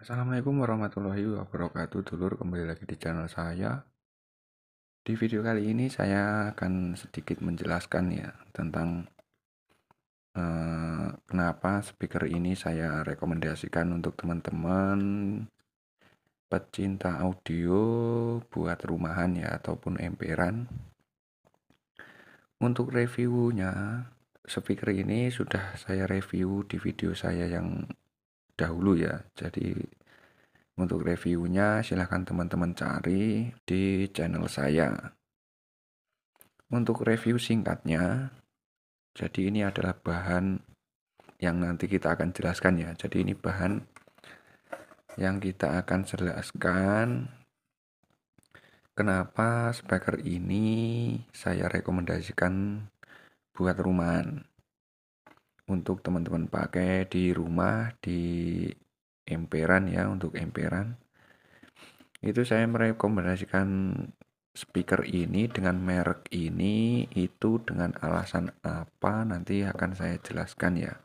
Assalamualaikum warahmatullahi wabarakatuh, dulur, kembali lagi di channel saya. Di video kali ini saya akan sedikit menjelaskan ya tentang kenapa speaker ini saya rekomendasikan untuk teman-teman pecinta audio buat rumahan ya ataupun emperan. Untuk reviewnya, speaker ini sudah saya review di video saya yang dahulu ya. Jadi untuk reviewnya silahkan teman-teman cari di channel saya. Untuk review singkatnya, jadi ini adalah bahan yang nanti kita akan jelaskan ya. Jadi ini bahan yang kita akan jelaskan kenapa speaker ini saya rekomendasikan buat rumahan. Untuk teman-teman pakai di rumah, di emperan ya, untuk emperan. Itu saya merekomendasikan speaker ini dengan merek ini itu dengan alasan apa nanti akan saya jelaskan ya.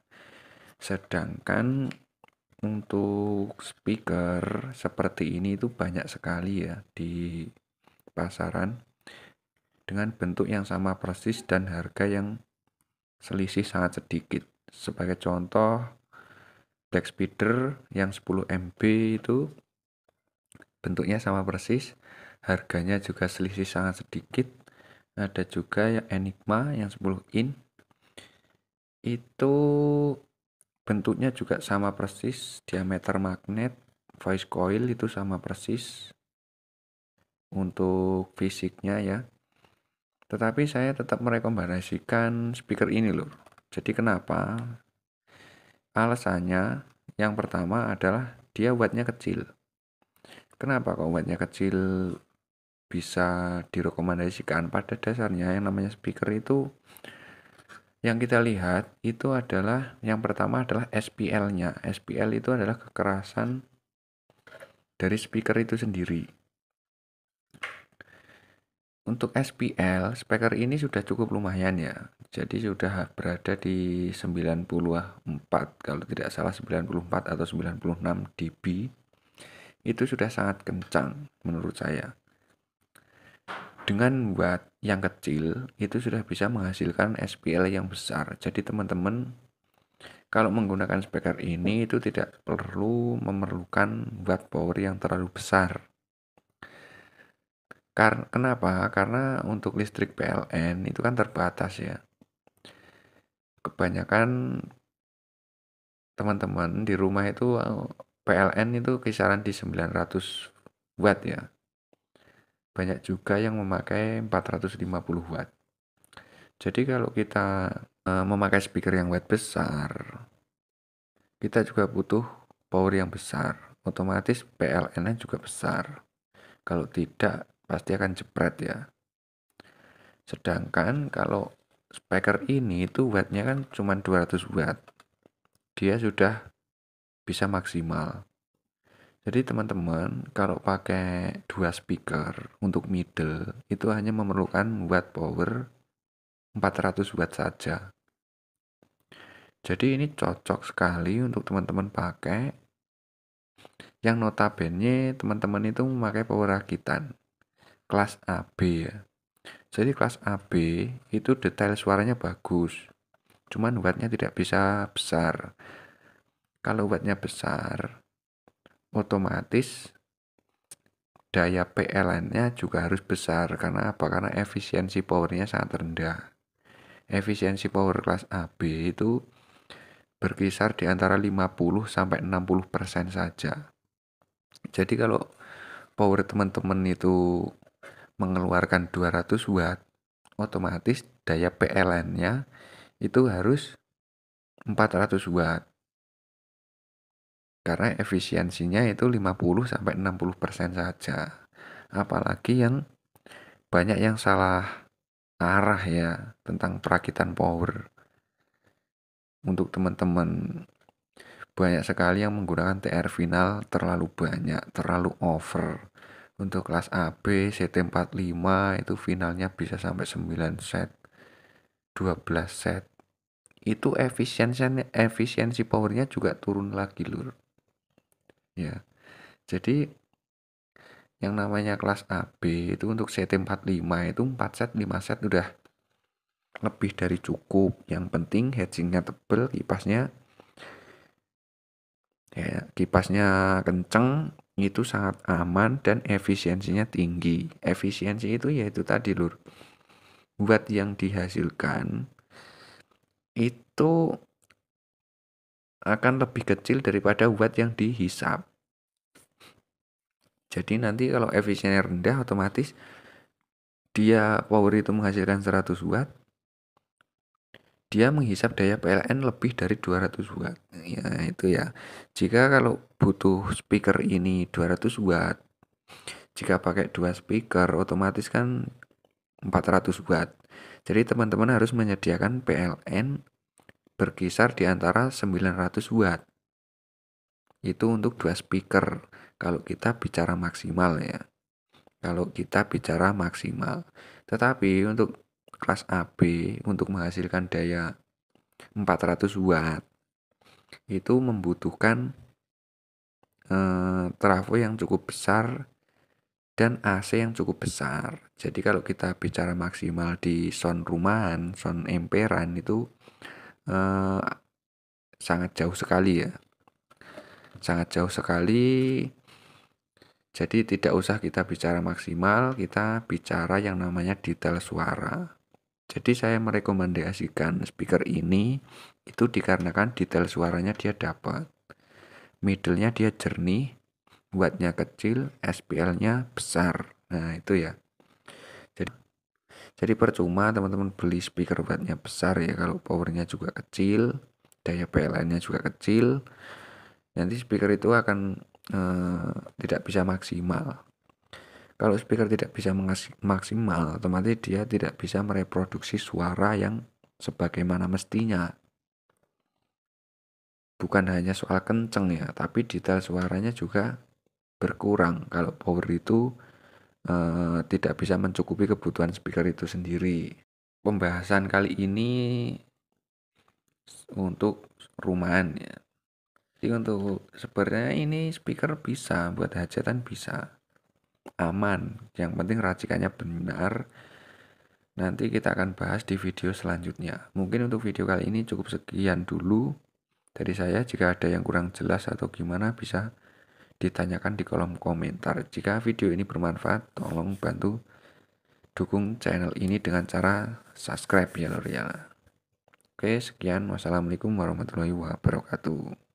Sedangkan untuk speaker seperti ini itu banyak sekali ya di pasaran dengan bentuk yang sama persis dan harga yang selisih sangat sedikit. Sebagai contoh, Black Speeder yang 10 MB itu bentuknya sama persis, harganya juga selisih sangat sedikit. Ada juga yang Enigma yang 10 in itu bentuknya juga sama persis, diameter magnet, voice coil itu sama persis untuk fisiknya ya. Tetapi saya tetap merekomendasikan speaker ini loh. Jadi kenapa? Alasannya yang pertama adalah dia wattnya kecil. Kenapa kok wattnya kecil bisa direkomendasikan? Pada dasarnya yang namanya speaker itu yang kita lihat itu adalah yang pertama adalah SPL-nya. SPL itu adalah kekerasan dari speaker itu sendiri. Untuk SPL, speaker ini sudah cukup lumayan ya. Jadi sudah berada di 94, kalau tidak salah 94 atau 96 dB. Itu sudah sangat kencang menurut saya. Dengan watt yang kecil, itu sudah bisa menghasilkan SPL yang besar. Jadi teman-teman kalau menggunakan speaker ini itu tidak perlu memerlukan watt power yang terlalu besar. Kenapa? Karena untuk listrik PLN itu kan terbatas ya. Kebanyakan teman-teman di rumah itu PLN itu kisaran di 900 watt ya. Banyak juga yang memakai 450 watt. Jadi kalau kita memakai speaker yang watt besar, kita juga butuh power yang besar. Otomatis PLN-nya juga besar. Kalau tidak, pasti akan jepret ya. Sedangkan kalau speaker ini itu wattnya kan cuma 200 watt. Dia sudah bisa maksimal. Jadi teman-teman kalau pakai dua speaker untuk middle itu hanya memerlukan watt power 400 watt saja. Jadi ini cocok sekali untuk teman-teman pakai yang notabene teman-teman itu memakai power rakitan kelas AB ya. Jadi kelas AB itu detail suaranya bagus. Cuman wattnya tidak bisa besar. Kalau wattnya besar, otomatis daya PLN-nya juga harus besar. Karena apa? Karena efisiensi powernya sangat rendah. Efisiensi power kelas AB itu berkisar di antara 50 sampai 60% saja. Jadi kalau power teman-teman itu mengeluarkan 200 watt, otomatis daya PLN-nya itu harus 400 watt. Karena efisiensinya itu 50 sampai 60% saja. Apalagi yang banyak yang salah arah ya tentang perakitan power. Untuk teman-teman banyak sekali yang menggunakan TR final terlalu banyak, terlalu over. Untuk kelas AB CT45 itu finalnya bisa sampai 9 set, 12 set. Itu efisiensi powernya juga turun lagi lur. Ya. Jadi yang namanya kelas AB itu untuk CT45 itu 4 set 5 set udah lebih dari cukup. Yang penting hedgingnya tebel, kipasnya kenceng, itu sangat aman dan efisiensinya tinggi. Efisiensi itu yaitu tadi lur, watt yang dihasilkan itu akan lebih kecil daripada watt yang dihisap. Jadi nanti kalau efisiennya rendah, otomatis dia power itu menghasilkan 100 watt, dia menghisap daya PLN lebih dari 200 watt. Ya, itu ya. Jika kalau butuh speaker ini 200 watt, jika pakai 2 speaker, otomatis kan 400 watt. Jadi teman-teman harus menyediakan PLN berkisar di antara 900 watt. Itu untuk 2 speaker. Kalau kita bicara maksimal ya. Kalau kita bicara maksimal. Tetapi untuk kelas AB, untuk menghasilkan daya 400 watt, itu membutuhkan trafo yang cukup besar dan AC yang cukup besar. Jadi kalau kita bicara maksimal di sound rumahan, sound emperan itu eh, sangat jauh sekali ya. Sangat jauh sekali. Jadi tidak usah kita bicara maksimal, kita bicara yang namanya detail suara. Jadi saya merekomendasikan speaker ini itu dikarenakan detail suaranya dia dapat. Middle-nya dia jernih, wattnya kecil, SPL-nya besar. Nah itu ya. Jadi percuma teman-teman beli speaker wattnya besar ya, kalau powernya juga kecil, daya PLN-nya juga kecil, nanti speaker itu akan tidak bisa maksimal. Kalau speaker tidak bisa maksimal, otomatis dia tidak bisa mereproduksi suara yang sebagaimana mestinya. Bukan hanya soal kenceng ya, tapi detail suaranya juga berkurang kalau power itu tidak bisa mencukupi kebutuhan speaker itu sendiri. Pembahasan kali ini untuk rumahan ya. Jadi untuk sebenarnya ini speaker bisa buat hajatan, bisa aman. Yang penting racikannya benar. Nanti kita akan bahas di video selanjutnya. Mungkin untuk video kali ini cukup sekian dulu dari saya. Jika ada yang kurang jelas atau gimana, bisa ditanyakan di kolom komentar. Jika video ini bermanfaat, tolong bantu dukung channel ini dengan cara subscribe ya lor ya. Oke, sekian. Wassalamualaikum warahmatullahi wabarakatuh.